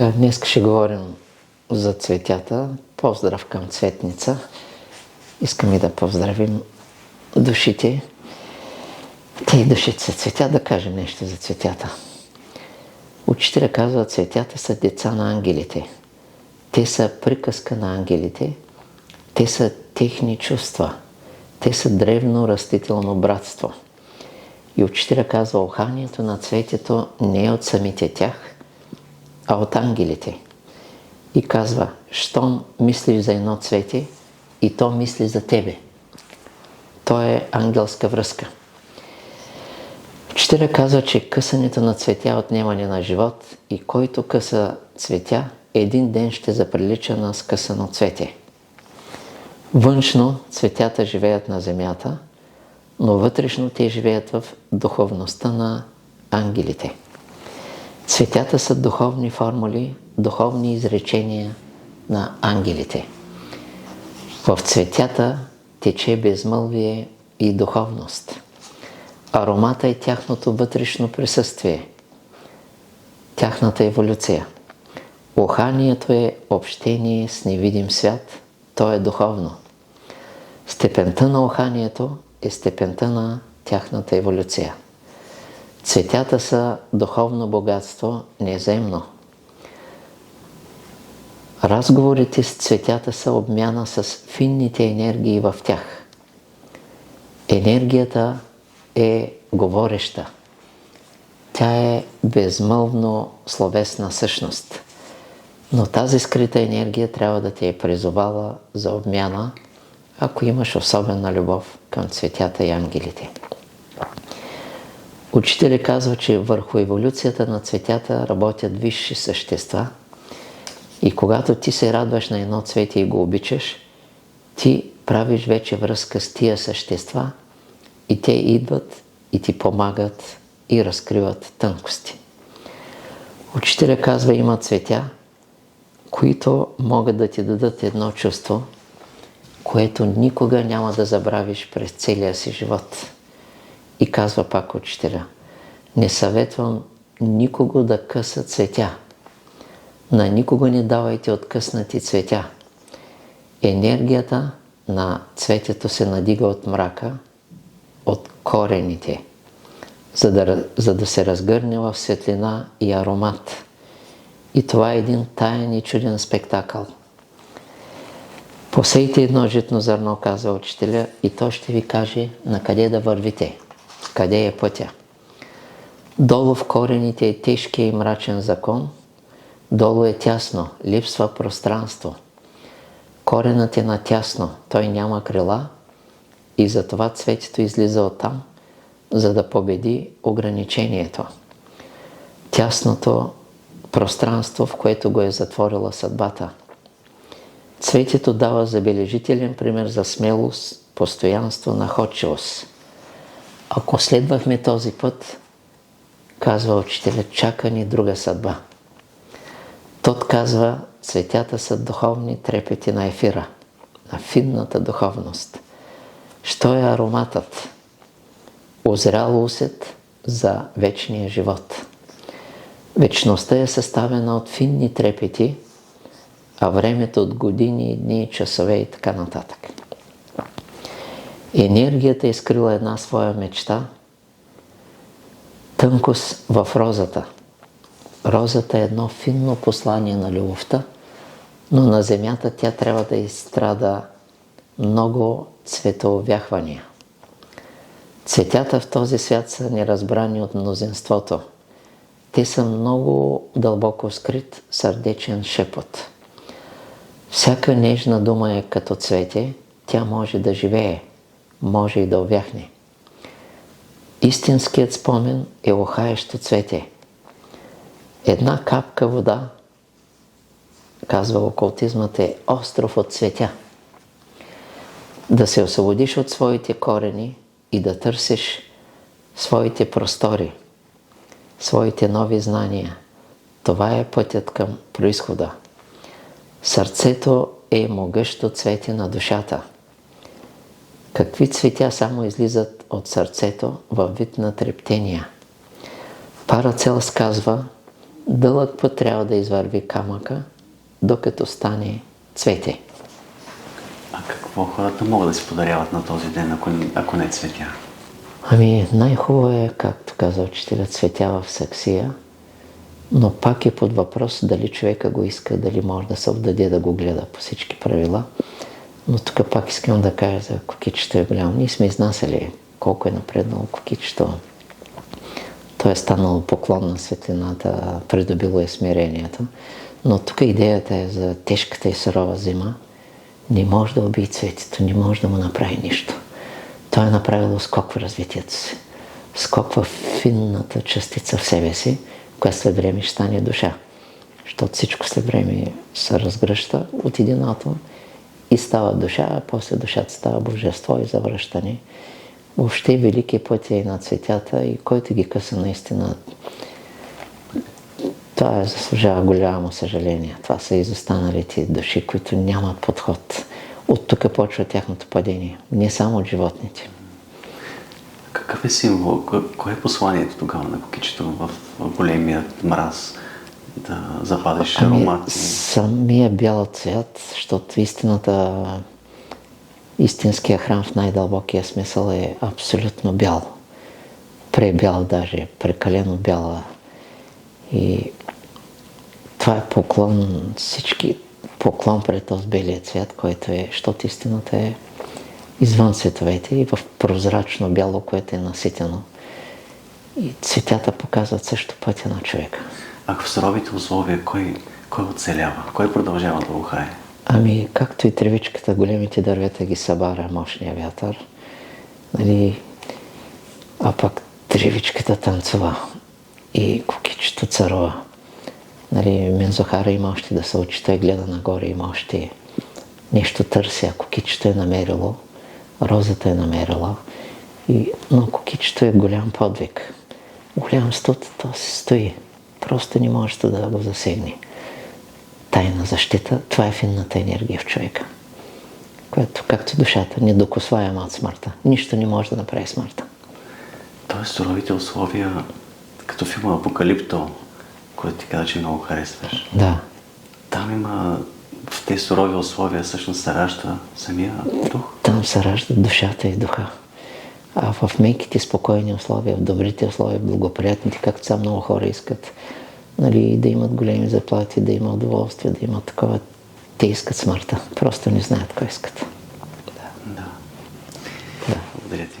Днес ще говорим за цветята. Поздрав към Цветница. Искаме да поздравим душите. Те и душите са цветя, да кажем нещо за цветята. Учителя казва, цветята са деца на ангелите. Те са приказка на ангелите. Те са техни чувства. Те са древно растително братство. И учителя казва, уханието на цветето не е от самите тях, а от ангелите. И казва, щом мислиш за едно цвете, и то мисли за тебе. То е ангелска връзка. Учителя казва, че късането на цветя е отнемане на живот и който къса цветя, един ден ще заприлича на скъсано цвете. Външно цветята живеят на земята, но вътрешно те живеят в духовността на ангелите. Цветята са духовни формули, духовни изречения на ангелите. В цветята тече безмълвие и духовност. Аромата е тяхното вътрешно присъствие, тяхната еволюция. Уханието е общение с невидим свят, то е духовно. Степента на уханието е степента на тяхната еволюция. Цветята са духовно богатство, неземно. Разговорите с цветята са обмяна с финните енергии в тях. Енергията е говореща. Тя е безмълвно словесна същност. Но тази скрита енергия трябва да те е призовала за обмяна, ако имаш особена любов към цветята и ангелите. Учителят казва, че върху еволюцията на цветята работят висши същества и когато ти се радваш на едно цвете и го обичаш, ти правиш вече връзка с тия същества и те идват и ти помагат и разкриват тънкости. Учителят казва, има цветя, които могат да ти дадат едно чувство, което никога няма да забравиш през целия си живот. И казва пак учителя, не съветвам никого да къса цветя. На никого не давайте откъснати цветя. Енергията на цветето се надига от мрака, от корените, за да се разгърне в светлина и аромат. И това е един таен и чуден спектакъл. Посейте едно житно зърно, казва учителя, и то ще ви каже на къде да вървите, къде е пътя. Долу в корените е тежкия и мрачен закон, долу е тясно, липсва пространство. Коренът е натясно, той няма крила и затова цветето излиза оттам, за да победи ограничението. Тясното пространство, в което го е затворила съдбата. Цветето дава забележителен пример за смелост, постоянство, находчивост. Ако следвахме този път, казва учителят, чака ни друга съдба. Тот казва, цветята са духовни трепети на ефира, на финната духовност. Що е ароматът? Озрял усет за вечния живот. Вечността е съставена от финни трепети, а времето от години, дни, часове и така нататък. Енергията е скрила една своя мечта, тънкост в розата. Розата е едно финно послание на любовта, но на земята тя трябва да изстрада много цветоувяхвания. Цветята в този свят са неразбрани от мнозинството. Те са много дълбоко скрит сърдечен шепот. Всяка нежна дума е като цвете, тя може да живее, може и да увяхне. Истинският спомен е ухаещо цвете. Една капка вода, казва окултизмът, е остров от цветя. Да се освободиш от своите корени и да търсиш своите простори, своите нови знания. Това е пътят към произхода. Сърцето е могъщо цвете на душата. Какви цветя само излизат от сърцето във вид на трептения? Парацелс казва, дълъг път трябва да извърви камъка, докато стане цвете. А какво хората могат да си подаряват на този ден, ако не цветя? Ами най-хубаво е, както каза учителя, цветя в саксия, но пак е под въпрос дали човека го иска, дали може да се отдаде да го гледа по всички правила. Но тук пак искам да кажа за кукичето е голямо. Ние сме изнасяли колко е напреднало кукичето. То е станало поклон на светлината, придобило е смирението. Но тук идеята е за тежката и сурова зима. Не може да убие цветето, не може да му направи нищо. Той е направило скок в развитието си. Скок в финната частица в себе си, която след време ще стане душа. Защото всичко след време се разгръща от един атом и става душа, а после душата става божество и завръщане. Въобще велики пъти и на цветята и който ги къса наистина, това заслужава голямо съжаление. Това са изостаналите души, които нямат подход. От тук почва тяхното падение, не само от животните. Какъв е символ? Кое е посланието тогава на кукичето в големият мраз? Да запазиш аромат? Самия бял цвят, защото истинския храм в най-дълбокия смисъл е абсолютно бял. Пребял даже, прекалено бяла. И това е поклон, поклон пред този белия цвят, който е, защото истината е извън световете и в прозрачно бяло, което е наситено. И цветята показват също пътя на човека. А в суровите условия кой оцелява? Кой продължава да ухае? Ами, както и тревичката, големите дървета ги събара мощния вятър, нали, а пък тревичката танцува и кукичето царува. Нали, Мензохара има още да се учи, той гледа нагоре, има още нещо търси, а кукичето е намерило, розата е намерила. Но кукичето е голям подвиг. Голям студ, то се стои. Просто не може да го засегне. Тайна защита, това е финната енергия в човека, която, както душата, недокосваема от смъртта. Нищо не може да направи смъртта. Тоест суровите условия, като филма Апокалипто, който ти каза, че много харесваш. Да. Там има, в тези сурови условия всъщност се ражда самия дух. Там се ражда душата и духа. А в меките, спокойни условия, в добрите условия, благоприятните, както са много хора искат, нали, да имат големи заплати, да имат удоволствие, да имат такова, те искат смъртта. Просто не знаят кой искат. Да. Благодаря ти.